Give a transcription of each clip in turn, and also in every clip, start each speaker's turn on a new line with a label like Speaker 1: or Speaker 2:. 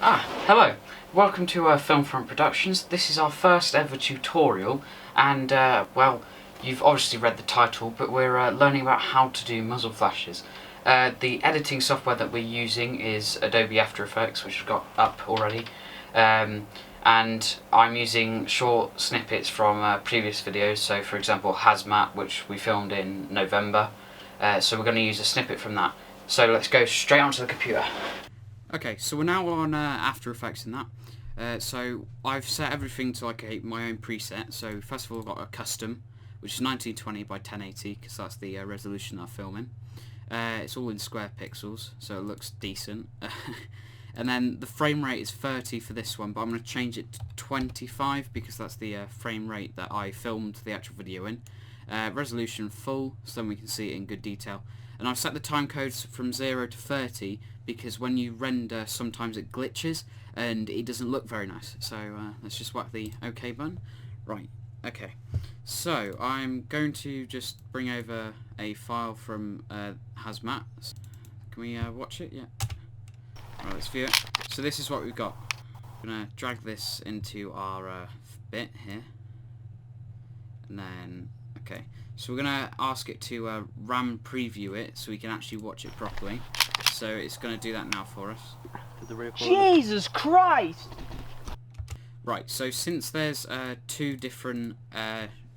Speaker 1: Hello. Welcome to Filmfront Productions. This is our first ever tutorial, and well, you've obviously read the title, but we're learning about how to do muzzle flashes. The editing software that we're using is Adobe After Effects, which I've got up already, and I'm using short snippets from previous videos. So, for example, Hazmat, which we filmed in November. So we're going to use a snippet from that. So let's go straight onto the computer. Okay, so we're now on After Effects in that. So I've set everything to like my own preset. So first of all, I've got a custom, which is 1920 by 1080, because that's the resolution I'm filming. It's all in square pixels, so it looks decent. And then the frame rate is 30 for this one, but I'm going to change it to 25 because that's the frame rate that I filmed the actual video in. Resolution full, so then we can see it in good detail. And I've set the time codes from 0 to 30 because when you render, sometimes it glitches and it doesn't look very nice. So let's just whack the OK button. Right, okay. So I'm going to just bring over a file from Hazmat. Can we watch it? Yeah. Right, let's view it. So this is what we've got. I'm going to drag this into our bit here. And then, okay. So we're going to ask it to RAM preview it so we can actually watch it properly. So it's going to do that now for us.
Speaker 2: Jesus Christ!
Speaker 1: Right, so since there's two different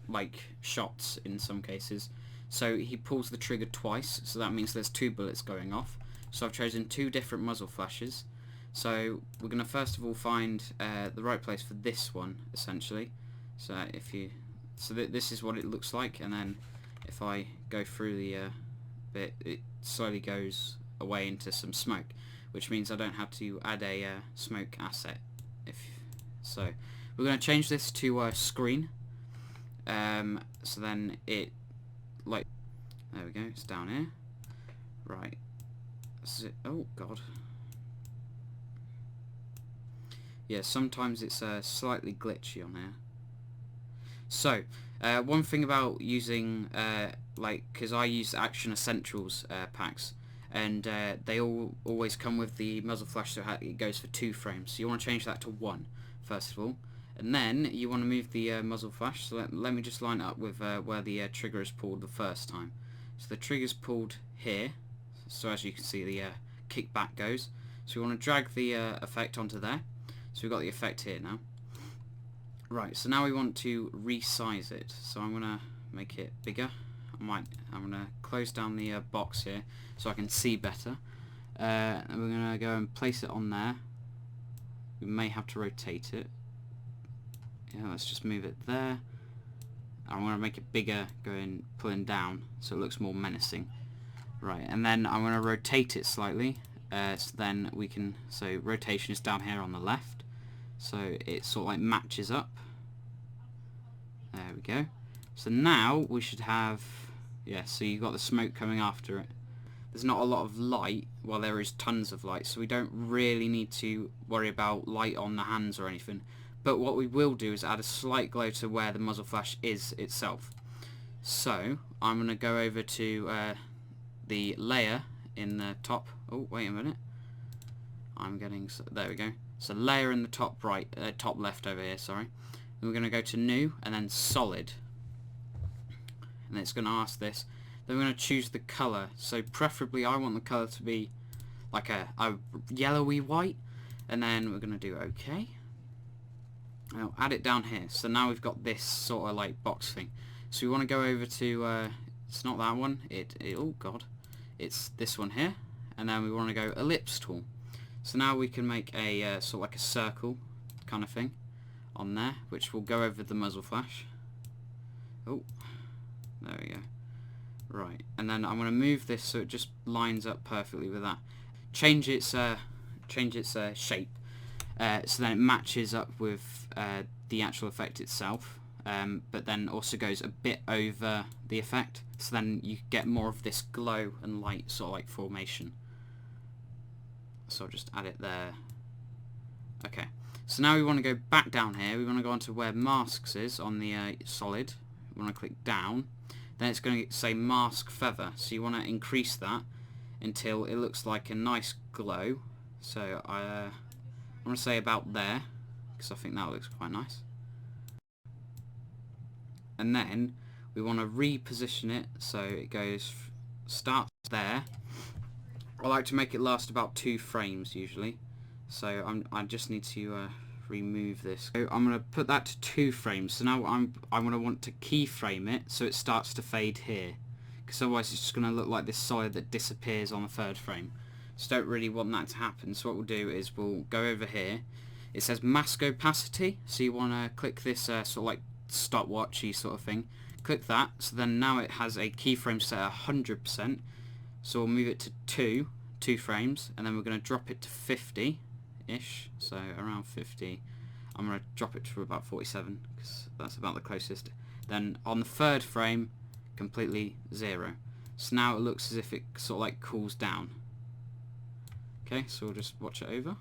Speaker 1: like shots in some cases, so he pulls the trigger twice, so that means there's two bullets going off. So I've chosen two different muzzle flashes. So we're going to first of all find the right place for this one, essentially. So if you... So this is what it looks like, and then if I go through the bit, it slowly goes away into some smoke, which means I don't have to add a smoke asset. So we're going to change this to screen. So then it, like, there we go, it's down here. Right. Oh god. Yeah, sometimes it's slightly glitchy on here. So, one thing about using, because I use Action Essentials packs, and they always come with the muzzle flash, so it goes for 2 frames. So you want to change that to 1, first of all. And then you want to move the muzzle flash, so let me just line it up with where the trigger is pulled the first time. So the trigger's pulled here, so as you can see the kickback goes. So you want to drag the effect onto there. So we've got the effect here now. Right, so now we want to resize it. So I'm going to make it bigger. I'm going to close down the box here so I can see better. And we're going to go and place it on there. We may have to rotate it. Yeah, let's just move it there. I'm going to make it bigger, pulling down so it looks more menacing. Right, and then I'm going to rotate it slightly. So then we can, so rotation is down here on the left. So it sort of like matches up. There we go. So now we should have, yeah, so you've got the smoke coming after it. There's not a lot of light, well there is tons of light, so we don't really need to worry about light on the hands or anything. But what we will do is add a slight glow to where the muzzle flash is itself. So I'm going to go over to the layer in the top. Oh, wait a minute. There we go. So layer in the top right, top left over here, sorry. And we're going to go to new and then solid. And it's going to ask this. Then we're going to choose the colour. So preferably I want the colour to be like a yellowy white. And then we're going to do OK. I'll add it down here. So now we've got this sort of like box thing. So we want to go over to, it's not that one. Oh god. It's this one here. And then we want to go ellipse tool. So now we can make a sort of like a circle kind of thing on there, which will go over the muzzle flash. Oh, there we go. Right, and then I'm going to move this so it just lines up perfectly with that. Change its shape, so then it matches up with the actual effect itself, but then also goes a bit over the effect, so then you get more of this glow and light sort of like formation. So I'll just add it there. Okay, so now we want to go back down here. We want to go onto where masks is on the solid. We want to click down. Then it's going to say mask feather. So you want to increase that until it looks like a nice glow. So I'm going to say about there, because I think that looks quite nice. And then we want to reposition it so it goes, starts there. I like to make it last about 2 frames usually. So I just need to remove this. So I'm going to put that to 2 frames. So now I'm going to want to keyframe it so it starts to fade here. Because otherwise it's just going to look like this solid that disappears on the 3rd frame. So don't really want that to happen. So what we'll do is we'll go over here. It says mask opacity. So you want to click this sort of like stopwatchy sort of thing. Click that. So then now it has a keyframe set at 100%. So we'll move it to 2 frames. And then we're going to drop it to 50-ish. So around 50. I'm going to drop it to about 47 because that's about the closest. Then on the 3rd frame, completely 0. So now it looks as if it sort of like cools down. Okay, so we'll just watch it over.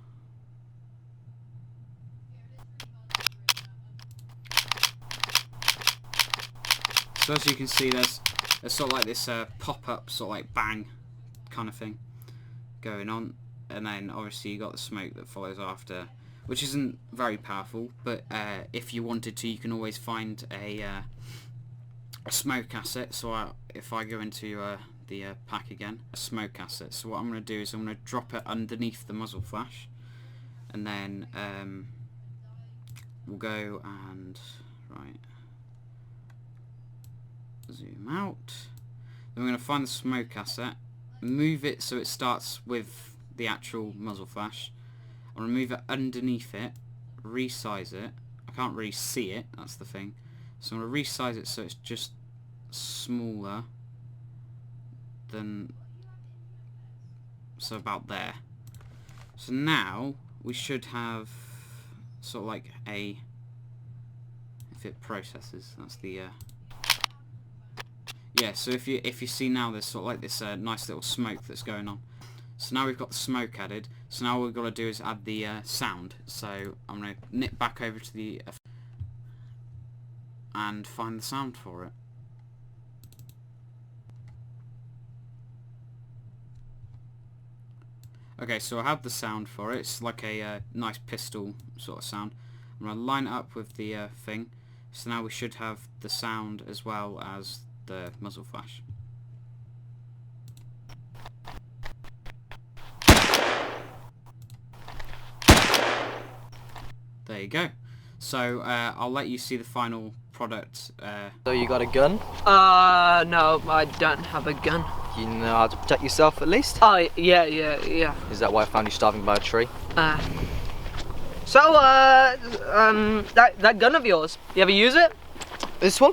Speaker 1: So as you can see, there's sort of like this pop-up, sort of like bang kind of thing going on, and then obviously you got the smoke that follows after, which isn't very powerful, but if you wanted to, you can always find a smoke asset. So if I go into the pack again, a smoke asset. So what I'm going to do is I'm going to drop it underneath the muzzle flash, and then we'll go and zoom out. Then we're going to find the smoke asset, move it so it starts with the actual muzzle flash. I'm going to move it underneath it, resize it. I can't really see it, that's the thing. So I'm going to resize it so it's just smaller than, so about there. So now we should have sort of like a, if it processes, that's the yeah, so if you see now, there's sort of like this nice little smoke that's going on. So now we've got the smoke added. So now all we've got to do is add the sound. So I'm going to nip back over to the and find the sound for it. Okay, so I have the sound for it. It's like a nice pistol sort of sound. I'm going to line it up with the thing. So now we should have the sound as well as the muzzle flash. There you go. So I'll let you see the final product.
Speaker 3: So you got a gun?
Speaker 2: No, I don't have a gun.
Speaker 3: You know how to protect yourself at least?
Speaker 2: Oh, yeah.
Speaker 3: Is that why I found you starving by a tree?
Speaker 2: That gun of yours, you ever use it?
Speaker 3: This one?